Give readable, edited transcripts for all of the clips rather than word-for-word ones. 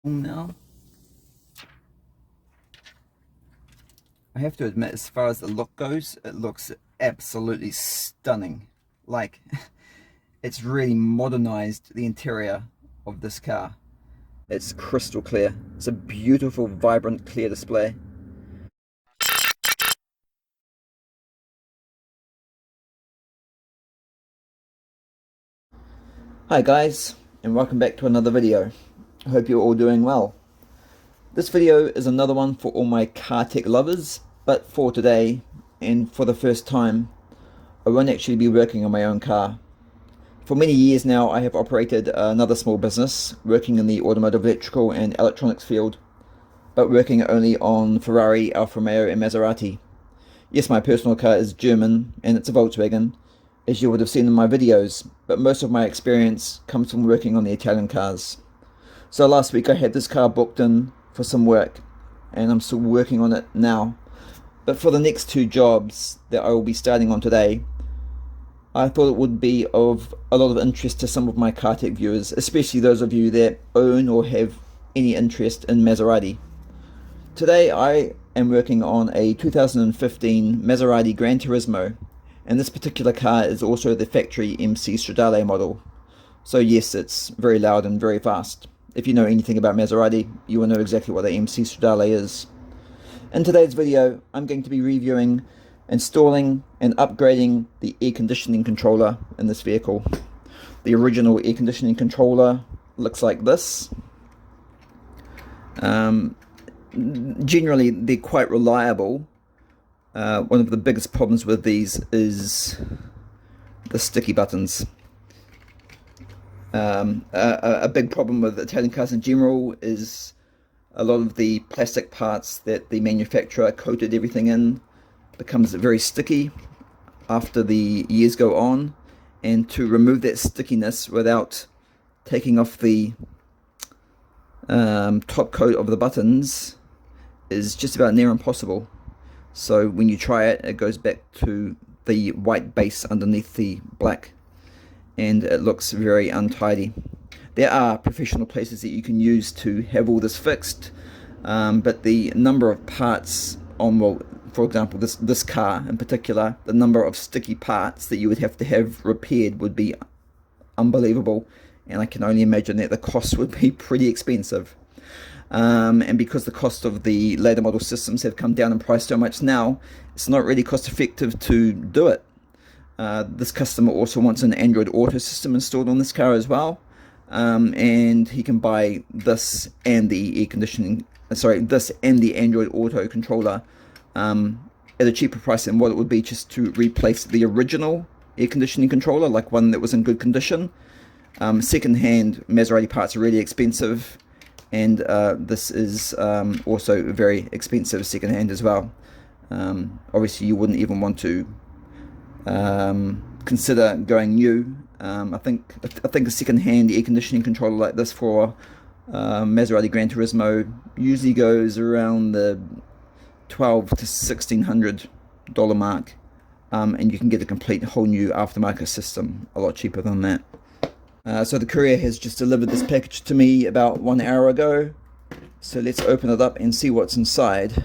Now, I have to admit, as far as the look goes, it looks absolutely stunning. Like, it's really modernized the interior of this car. It's crystal clear. It's a beautiful, vibrant, clear display. Hi guys, and welcome back to another video. I hope you're all doing well. This video is another one for all my car tech lovers, but for today, and for the first time, I won't actually be working on my own car. For many years now, I have operated another small business, working in the automotive electrical and electronics field, but working only on Ferrari, Alfa Romeo and Maserati. Yes, my personal car is German, and it's a Volkswagen, as you would have seen in my videos, but most of my experience comes from working on the Italian cars. So last week I had this car booked in for some work, and I'm still working on it now. But for the next two jobs that I will be starting on today, I thought it would be of a lot of interest to some of my car tech viewers, especially those of you that own or have any interest in Maserati. Today I am working on a 2015 Maserati GranTurismo, and this particular car is also the factory MC Stradale model. So yes, it's very loud and very fast. If you know anything about Maserati, you will know exactly what the MC Stradale is. In today's video, I'm going to be reviewing, installing and upgrading the air conditioning controller in this vehicle. The original air conditioning controller looks like this. Generally, they're quite reliable. One of the biggest problems with these is the sticky buttons. A big problem with Italian cars in general is a lot of the plastic parts that the manufacturer coated everything in becomes very sticky after the years go on, and to remove that stickiness without taking off the top coat of the buttons is just about near impossible. So when you try it, it goes back to the white base underneath the black, and it looks very untidy. There are professional places that you can use to have all this fixed, but the number of parts on, well, for example, this car in particular, the number of sticky parts that you would have to have repaired would be unbelievable, and I can only imagine that the cost would be pretty expensive. And because the cost of the later model systems have come down in price so much now, it's not really cost effective to do it. This customer also wants an Android Auto system installed on this car as well, and he can buy this and the this and the Android Auto controller at a cheaper price than what it would be just to replace the original air conditioning controller, like one that was in good condition. Second-hand Maserati parts are really expensive, and this is also very expensive second-hand as well. Obviously you wouldn't even want to consider going new. I think a second-hand air conditioning controller like this for Maserati GranTurismo usually goes around the $1,200 to $1,600 mark, and you can get a complete whole new aftermarket system a lot cheaper than that. So the courier has just delivered this package to me about 1 hour ago, so let's open it up and see what's inside.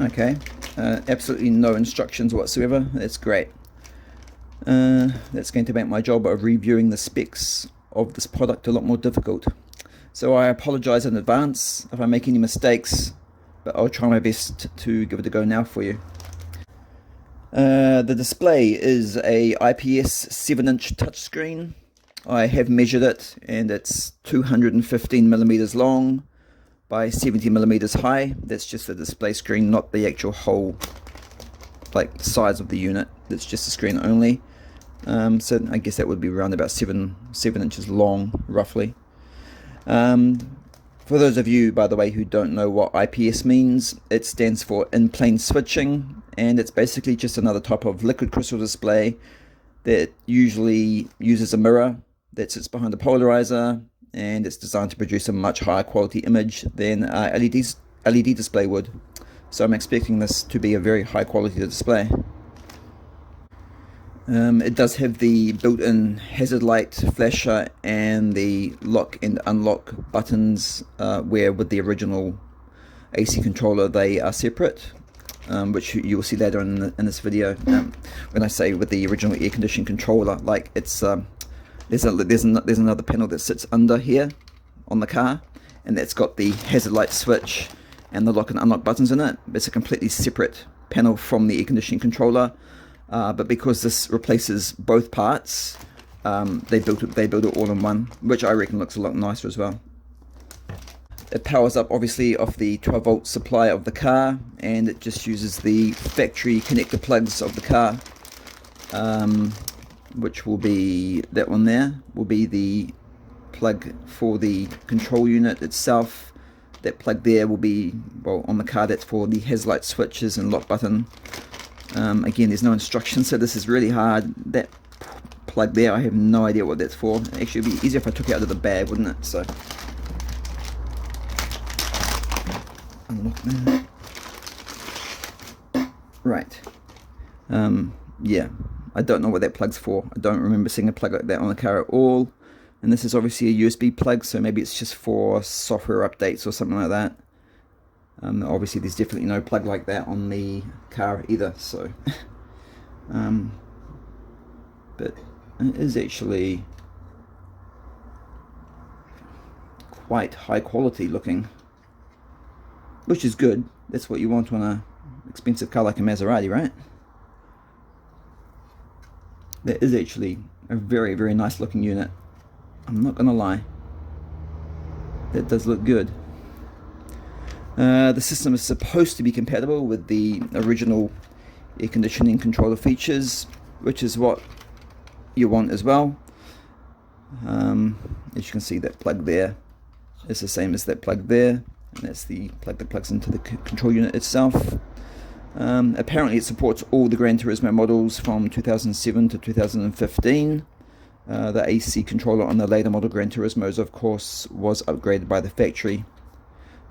Okay, absolutely no instructions whatsoever. That's great. That's going to make my job of reviewing the specs of this product a lot more difficult. So I apologize in advance if I make any mistakes, but I'll try my best to give it a go now for you. The display is a IPS 7-inch touchscreen. I have measured it, and it's 215 millimeters long by 70 millimeters high. That's just the display screen, not the actual whole size of the unit. That's just the screen only. So I guess that would be around about 7 inches long, roughly. For those of you, by the way, who don't know what IPS means, it stands for in-plane switching, and it's basically just another type of liquid crystal display that usually uses a mirror that sits behind the polarizer, and it's designed to produce a much higher quality image than LED display would. So I'm expecting this to be a very high quality display. It does have the built-in hazard light flasher and the lock and unlock buttons, where with the original AC controller they are separate, which you will see later in this video. When I say with the original air conditioning controller, like it's there's another panel that sits under here on the car, and that's got the hazard light switch and the lock and unlock buttons in it. It's a completely separate panel from the air conditioning controller, but because this replaces both parts, they built it all in one, which I reckon looks a lot nicer as well. It powers up obviously off the 12 volt supply of the car, and it just uses the factory connector plugs of the car, which will be that one there, will be the plug for the control unit itself. That plug there will be, well, on the car, that's for the hazard light switches and lock button. Again, there's no instructions, so this is really hard. That plug there, I have no idea what that's for. Actually, it'd be easier if I took it out of the bag, wouldn't it? So unlock that. Right. Yeah, I don't know what that plug's for. I don't remember seeing a plug like that on the car at all. And this is obviously a USB plug, so maybe it's just for software updates or something like that. Obviously there's definitely no plug like that on the car either, so but it is actually quite high quality looking, which is good. That's what you want on a expensive car like a Maserati, right? That is actually a very, very nice looking unit. I'm not gonna lie, that does look good. The system is supposed to be compatible with the original air conditioning controller features, which is what you want as well. As you can see, that plug there is the same as that plug there, and that's the plug that plugs into the control unit itself. Apparently it supports all the GranTurismo models from 2007 to 2015. The AC controller on the later model GranTurismos, of course, was upgraded by the factory,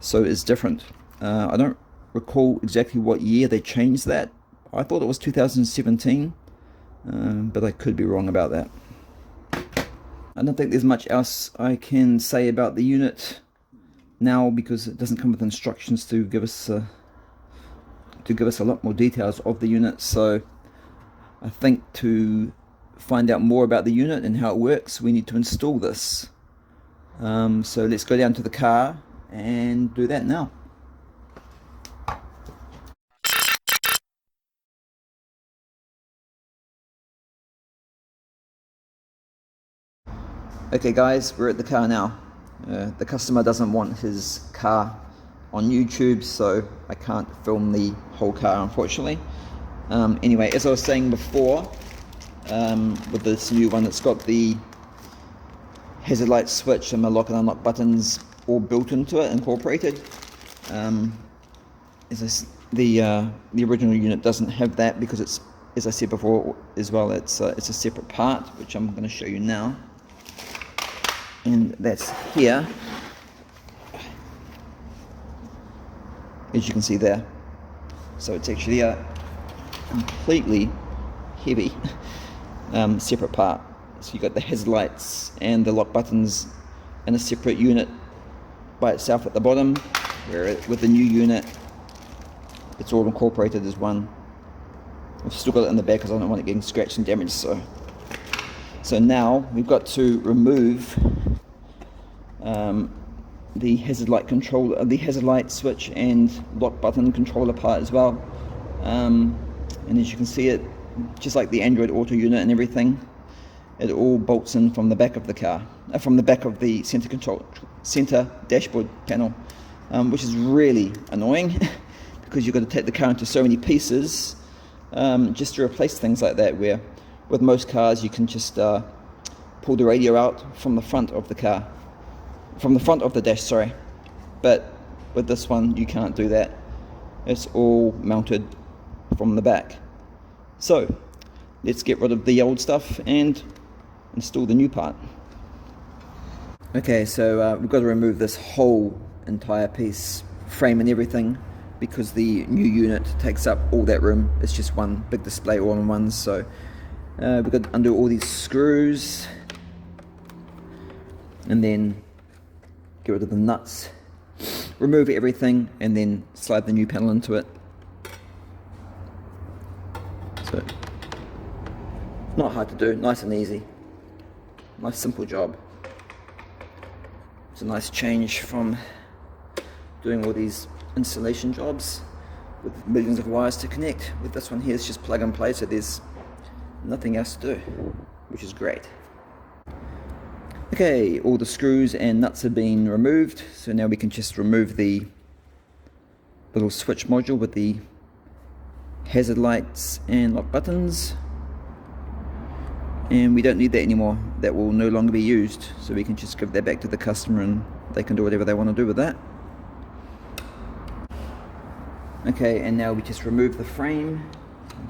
so it's different. I don't recall exactly what year they changed that. I thought it was 2017, but I could be wrong about that. I don't think there's much else I can say about the unit now, because it doesn't come with instructions to give us a lot more details of the unit. So I think to find out more about the unit and how it works, we need to install this. So let's go down to the car and do that now. Okay guys, we're at the car now. The customer doesn't want his car on YouTube, so I can't film the whole car, unfortunately. Anyway, as I was saying before, with this new one, it's got the hazard light switch and the lock and unlock buttons all built into it, incorporated. The original unit doesn't have that, because it's, as I said before as well, it's a separate part, which I'm going to show you now. And that's here, as you can see there. So it's actually a completely heavy separate part. So you got the hazard lights and the lock buttons in a separate unit by itself at the bottom, where with the new unit it's all incorporated as one. I've still got it in the back because I don't want it getting scratched and damaged. So now we've got to remove the hazard light controller, the hazard light switch and lock button controller part as well. And as you can see, it just like the Android Auto unit and everything, it all bolts in from the back of the car, from the back of the center dashboard panel, which is really annoying because you've got to take the car into so many pieces just to replace things like that, where with most cars you can just pull the radio out from the front of the car, from the front of the dash, sorry. But with this one you can't do that. It's all mounted from the back. So let's get rid of the old stuff and install the new part. Okay, so we've got to remove this whole entire piece, frame and everything, because the new unit takes up all that room. It's just one big display all in one. So we've got to undo all these screws and then get rid of the nuts, remove everything, and then slide the new panel into it. So not hard to do, nice and easy, nice simple job. It's a nice change from doing all these installation jobs with millions of wires to connect. With this one here, it's just plug and play, so there's nothing else to do, which is great. Okay, all the screws and nuts have been removed, so now we can just remove the little switch module with the hazard lights and lock buttons, and we don't need that anymore. That will no longer be used, so we can just give that back to the customer and they can do whatever they want to do with that. Okay, and now we just remove the frame,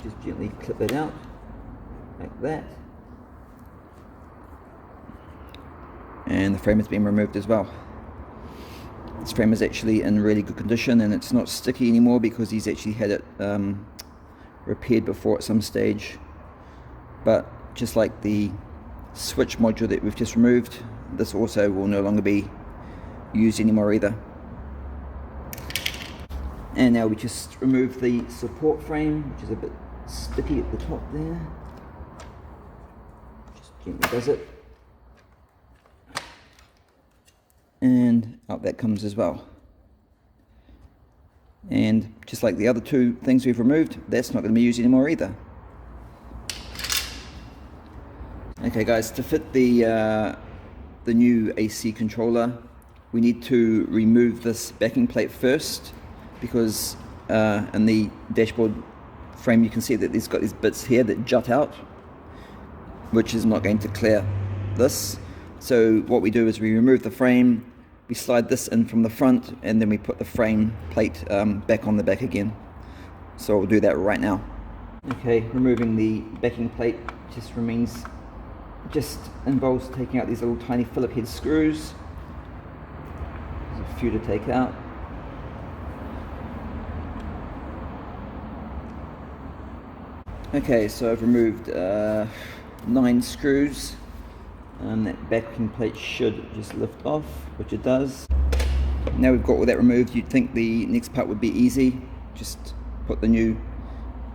just gently clip it out like that, and the frame has been removed as well. This frame is actually in really good condition and it's not sticky anymore because he's actually had it repaired before at some stage. But just like the switch module that we've just removed, this also will no longer be used anymore either. And now we just remove the support frame, which is a bit sticky at the top there. Just gently does it. And out that comes as well. And just like the other two things we've removed, that's not going to be used anymore either. Okay guys, to fit the new AC controller, we need to remove this backing plate first, because in the dashboard frame you can see that it's got these bits here that jut out, which is not going to clear this. So what we do is we remove the frame, we slide this in from the front, and then we put the frame plate back on the back again. So we'll do that right now. Okay, removing the backing plate just involves taking out these little tiny Phillip head screws. There's a few to take out. Okay, so I've removed 9 screws, and that backing plate should just lift off, which it does. Now we've got all that removed, you'd think the next part would be easy. Just put the new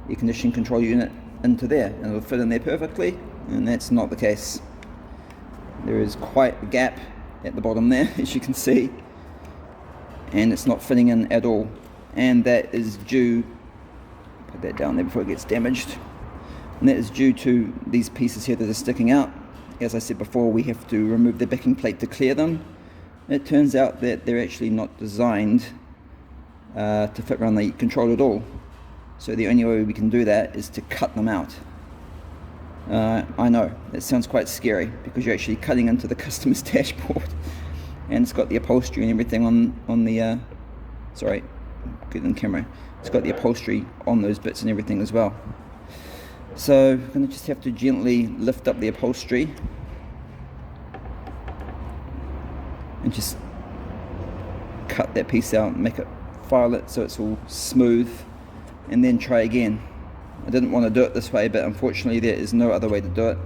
air conditioning control unit into there and it'll fit in there perfectly, and that's not the case. There is quite a gap at the bottom there, as you can see, and it's not fitting in at all, and that is due, put that down there before it gets damaged, and that is due to these pieces here that are sticking out. As I said before, we have to remove the backing plate to clear them. It turns out that they're actually not designed to fit around the control at all, so the only way we can do that is to cut them out. I know, it sounds quite scary because you're actually cutting into the customer's dashboard, and it's got the upholstery and everything on the sorry, get in camera, it's got the upholstery on those bits and everything as well. So I'm going to just have to gently lift up the upholstery and just cut that piece out and make it, file it so it's all smooth, and then try again. I didn't want to do it this way, but unfortunately there is no other way to do it.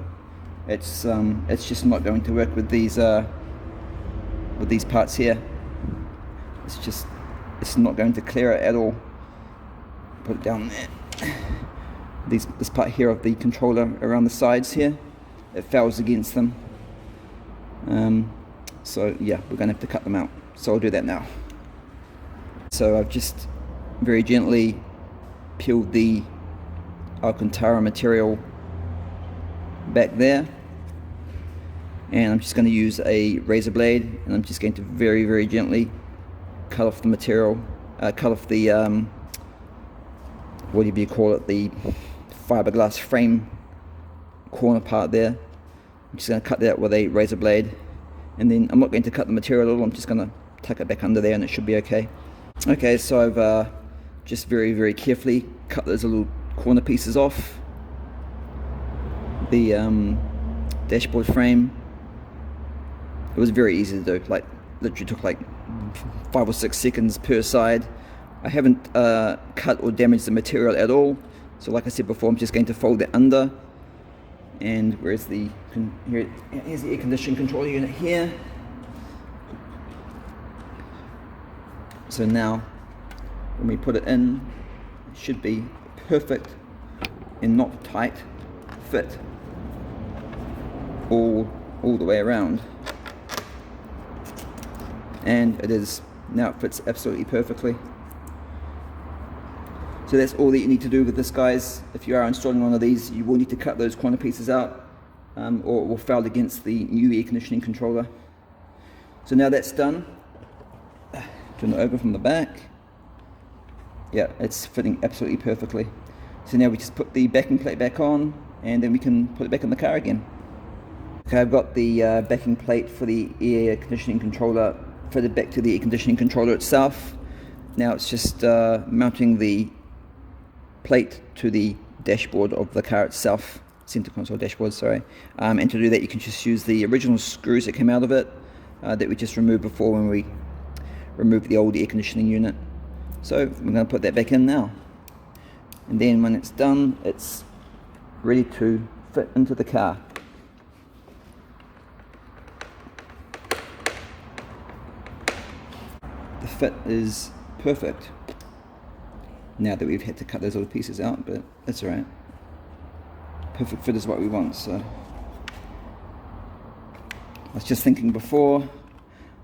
It's just not going to work with these parts here. It's not going to clear it at all. Put it down there. This part here of the controller around the sides here, it fails against them. So yeah, we're going to have to cut them out. So I'll do that now. So I've just very gently peeled the Alcantara material back there, and I'm just going to use a razor blade, and I'm just going to very, very gently cut off the material, cut off the whatever you call it, the fiberglass frame corner part there. I'm just going to cut that with a razor blade, and then I'm not going to cut the material at all. I'm just going to tuck it back under there and it should be okay. Okay, so I've just very, very carefully cut those little corner pieces off, the dashboard frame. It was very easy to do, like literally took like 5 or 6 seconds per side. I haven't cut or damaged the material at all, so like I said before, I'm just going to fold it under. And here's the air conditioning controller unit here. So now when we put it in, it should be perfect and not tight fit all the way around. And it is, now it fits absolutely perfectly. So that's all that you need to do with this, guys. If you are installing one of these, you will need to cut those corner pieces out, or it will foul against the new air conditioning controller. So now that's done, turn it over from the back. Yeah, it's fitting absolutely perfectly. So now we just put the backing plate back on, and then we can put it back in the car again. Okay, I've got the backing plate for the air conditioning controller fitted back to the air conditioning controller itself. Now it's just mounting the plate to the dashboard of the car itself, center console dashboard, sorry. And to do that, you can just use the original screws that came out of it that we just removed before when we removed the old air conditioning unit. So we're going to put that back in now, and then when it's done, it's ready to fit into the car. The fit is perfect now that we've had to cut those little pieces out, but that's alright. Perfect fit is what we want. So I was just thinking before,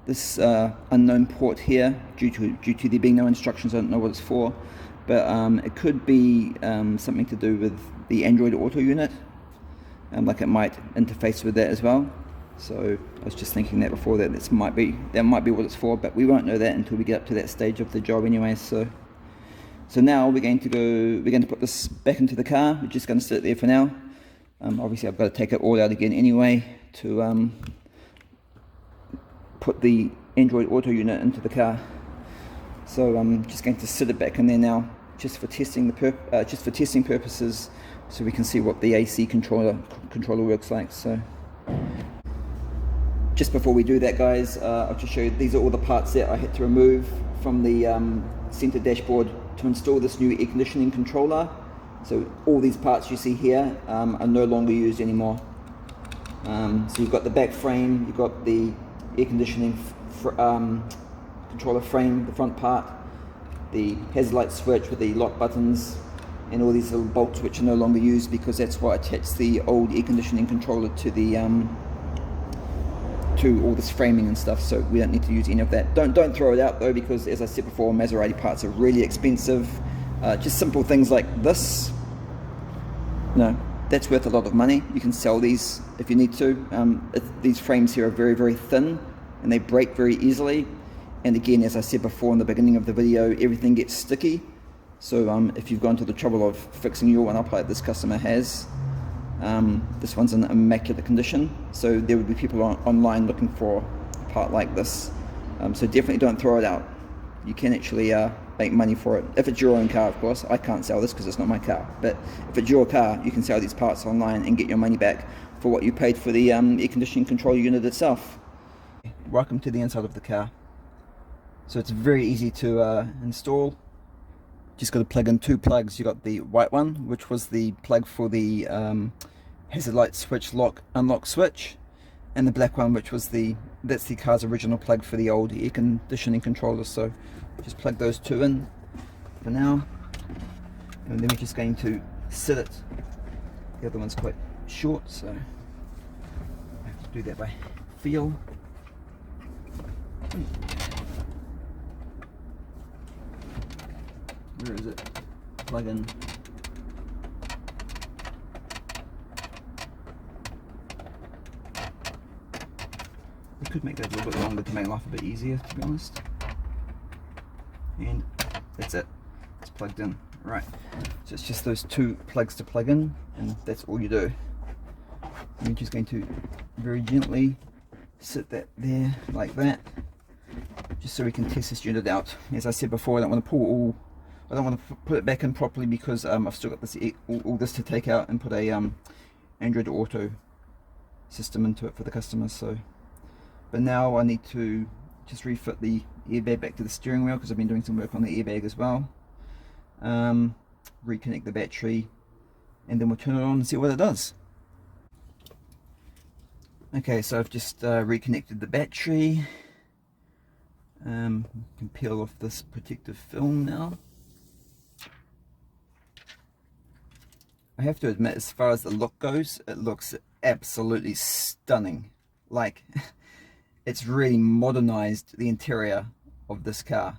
this unknown port here, due to there being no instructions, I don't know what it's for, but it could be something to do with the Android Auto unit, like it might interface with that as well. So I was just thinking that before, that might be what it's for, but we won't know that until we get up to that stage of the job anyway. So now we're going to put this back into the car. We're just going to sit there for now. Obviously I've got to take it all out again anyway to put the Android Auto unit into the car. So I'm just going to sit it back in there now, just for testing purposes, so we can see what the AC controller works like. So just before we do that, guys, I'll just show you, these are all the parts that I had to remove from the center dashboard to install this new air conditioning controller. So all these parts you see here are no longer used anymore. So you've got the back frame, you've got the air conditioning controller frame, the front part, the hazard light switch with the lock buttons, and all these little bolts which are no longer used, because that's what attached the old air conditioning controller to the to all this framing and stuff. So we don't need to use any of that. Don't throw it out though, because as I said before, Maserati parts are really expensive. Just simple things like this, no, that's worth a lot of money. You can sell these if you need to. These frames here are very, very thin, and they break very easily. And again, as I said before in the beginning of the video, everything gets sticky. So if you've gone to the trouble of fixing your one up like this customer has, this one's in immaculate condition. So there would be people online looking for a part like this. So definitely don't throw it out. You can actually make money for it. If it's your own car, of course. I can't sell this because it's not my car. But if it's your car, you can sell these parts online and get your money back for what you paid for the air conditioning control unit itself. Welcome to the inside of the car. So it's very easy to install. Just got to plug in 2 plugs. You got the white one, which was the plug for the hazard light switch unlock switch, and the black one, which was that's the car's original plug for the old air conditioning controller. So just plug those 2 in for now, and then we're just going to sit it. The other one's quite short, so I have to do that by feel. Where is it? Plug in. We could make that a little bit longer to make life a bit easier, to be honest. And that's it. It's plugged in. Right. So it's just those 2 plugs to plug in, and that's all you do. And you're just going to very gently sit that there like that, just so we can test this unit out. As I said before, I don't want to put it back in properly, because I've still got this all this to take out and put a Android Auto system into it for the customers. So, but now I need to just refit the airbag back to the steering wheel because I've been doing some work on the airbag as well. Reconnect the battery, and then we'll turn it on and see what it does. Okay, so I've just reconnected the battery. Can peel off this protective film now. I have to admit, as far as the look goes, it looks absolutely stunning. Like, it's really modernized the interior of this car.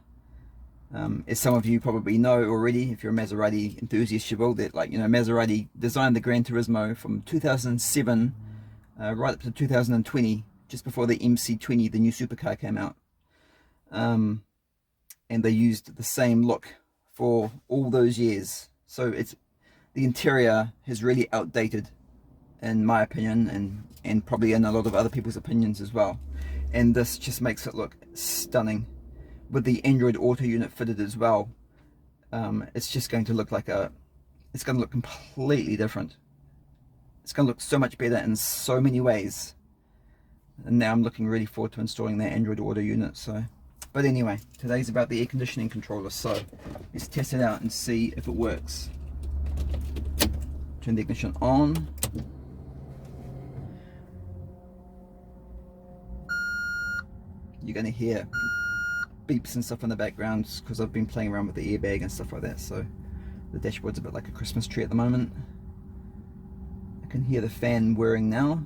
As some of you probably know already, if you're a Maserati enthusiast, you will, that, like, you know, Maserati designed the GranTurismo from 2007 right up to 2020, just before the MC20, the new supercar, came out. And they used the same look for all those years. So the interior has really outdated, in my opinion, and probably in a lot of other people's opinions as well. And this just makes it look stunning. With the Android Auto unit fitted as well, it's just going to look like it's going to look completely different. It's going to look so much better in so many ways. And now I'm looking really forward to installing that Android Auto unit. So, but anyway, today's about the air conditioning controller. So let's test it out and see if it works. Turn the ignition on. You're going to hear beeps and stuff in the background because I've been playing around with the airbag and stuff like that. So the dashboard's a bit like a Christmas tree at the moment. I can hear the fan whirring now.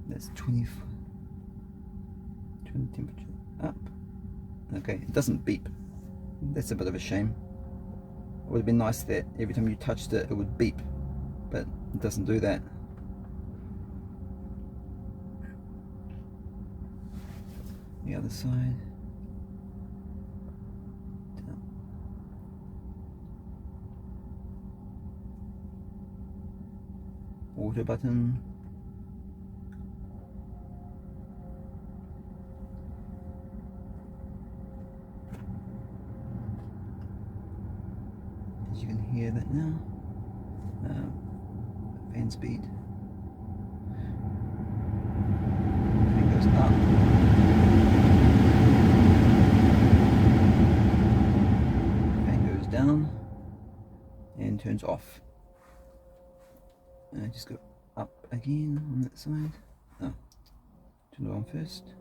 That's 24. Turn the temperature up. Okay, it doesn't beep. That's a bit of a shame. It would have been nice that every time you touched it, it would beep, but it doesn't do that. The other side. Down. Auto button. As you can hear that now. Fan speed. Fan goes up. Fan goes down and turns off. Just go up again on that side. Oh, turn it on first.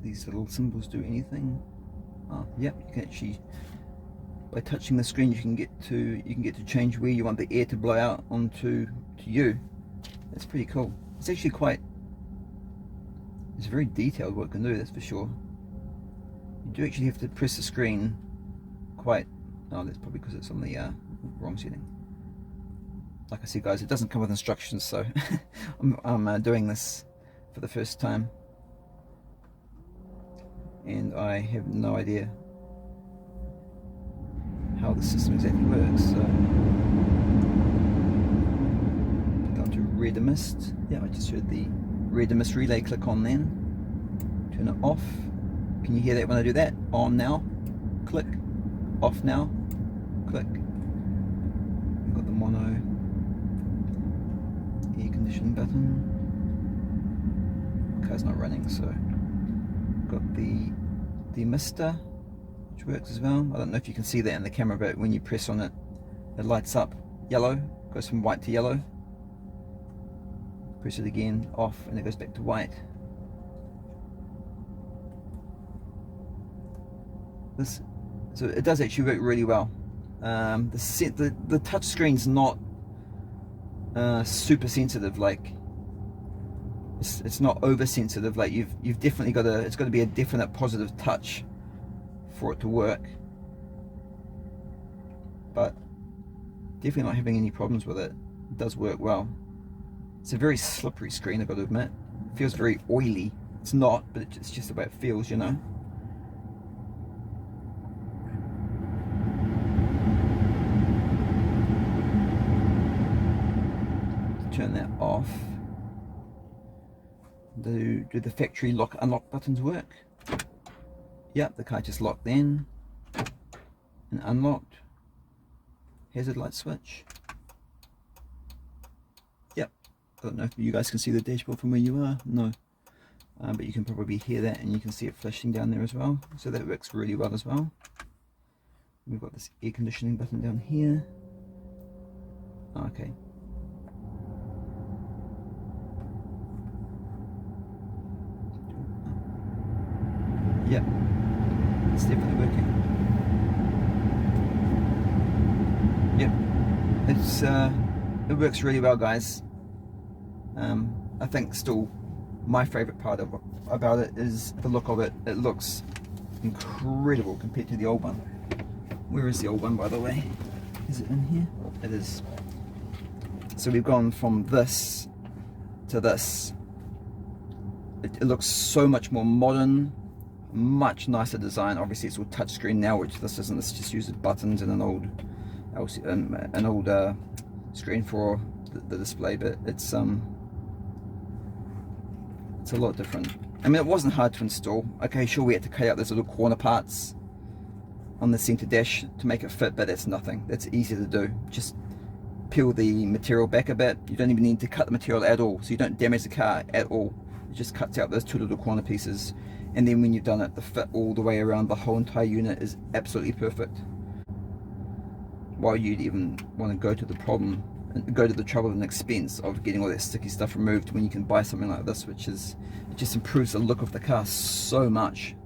These little symbols do anything? Oh, yep, you can actually, by touching the screen, you can get to change where you want the air to blow out onto you. That's pretty cool. It's actually it's very detailed what it can do, that's for sure. You do actually have to press the screen quite, oh, that's probably because it's on the wrong setting. Like I said, guys, it doesn't come with instructions, so I'm doing this for the first time. And I have no idea how the system exactly works. So go to rear mist. Yeah, I just heard the rear mist relay click on then. Turn it off. Can you hear that when I do that? On now, click. Off now, click. We've got the mono air conditioning button. The car's not running, so got the demister, which works as well. I don't know if you can see that in the camera, but when you press on it, it lights up yellow, goes from white to yellow. Press it again, off, and it goes back to white. So it does actually work really well. The touch screen's not super sensitive, like it's not oversensitive. Like you've definitely got it's got to be a definite positive touch for it to work. But definitely not having any problems with it. It does work well. It's a very slippery screen, I've got to admit. It feels very oily. It's not, but it's just the way it feels, you know. Turn that off. Do the factory lock unlock buttons work? Yep, the car just locked in and unlocked. Hazard light switch. Yep. I don't know if you guys can see the dashboard from where you are. No. But you can probably hear that, and you can see it flashing down there as well. So that works really well as well. We've got this air conditioning button down here. Okay. Yep. It's definitely working. Yep. It works really well, guys. I think still my favorite part about it is the look of it. It looks incredible compared to the old one. Where is the old one, by the way? Is it in here? It is. So we've gone from this to this. It looks so much more modern, much nicer design. Obviously it's all touchscreen now, which this isn't. This just uses buttons and an old screen for the display, but it's a lot different. I mean, it wasn't hard to install. Okay, sure, we had to cut out those little corner parts on the center dash to make it fit, but that's nothing. That's easy to do. Just peel the material back a bit. You don't even need to cut the material at all, so you don't damage the car at all. It just cuts out those two little corner pieces, and then when you've done it, the fit all the way around the whole entire unit is absolutely perfect. Why you'd even want to go to the trouble and expense of getting all that sticky stuff removed when you can buy something like this, which is, it just improves the look of the car so much.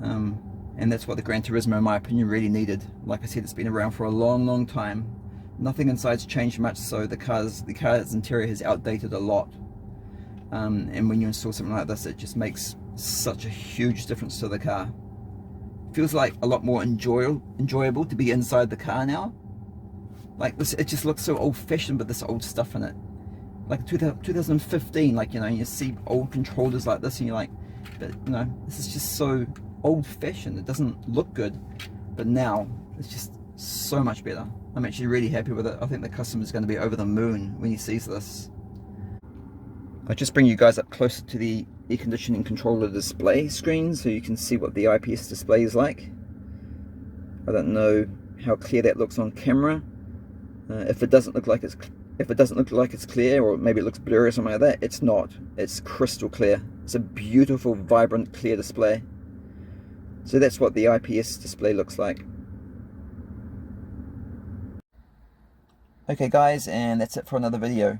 And that's what the GranTurismo, in my opinion, really needed. Like I said, it's been around for a long time. Nothing inside's changed much, so the car's interior has outdated a lot. And when you install something like this, it just makes such a huge difference to the car. Feels like a lot more enjoyable to be inside the car now. Like this, it just looks so old-fashioned with this old stuff in it. Like 2015, like, you know, you see old controllers like this and you're like, but, you know, this is just so old-fashioned. It doesn't look good, but now it's just so much better. I'm actually really happy with it. I think the customer's going to be over the moon when he sees this. I'll just bring you guys up closer to the air conditioning controller display screen so you can see what the IPS display is like. I don't know how clear that looks on camera. If it doesn't look like it's clear, or maybe it looks blurry or something like that, it's not. It's crystal clear. It's a beautiful, vibrant, clear display. So that's what the IPS display looks like. Okay guys, and that's it for another video.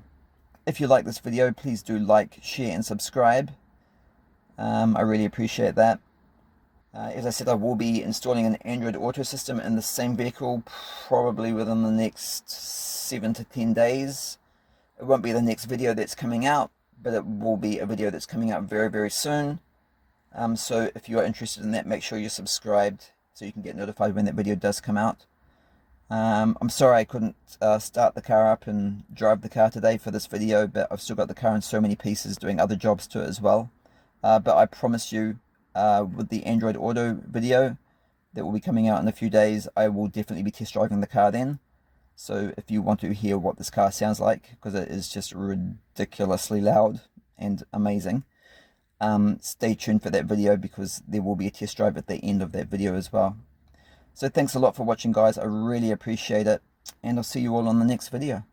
If you like this video, please do like, share and subscribe. I really appreciate that. As I said, I will be installing an Android Auto system in the same vehicle probably within the next 7 to 10 days. It won't be the next video that's coming out, but it will be a video that's coming out very soon. So if you are interested in that, make sure you're subscribed so you can get notified when that video does come out. I'm sorry I couldn't start the car up and drive the car today for this video, but I've still got the car in so many pieces doing other jobs to it as well. But I promise you, with the Android Auto video that will be coming out in a few days, I will definitely be test driving the car then. So if you want to hear what this car sounds like, because it is just ridiculously loud and amazing, stay tuned for that video, because there will be a test drive at the end of that video as well. So thanks a lot for watching, guys. I really appreciate it, and I'll see you all on the next video.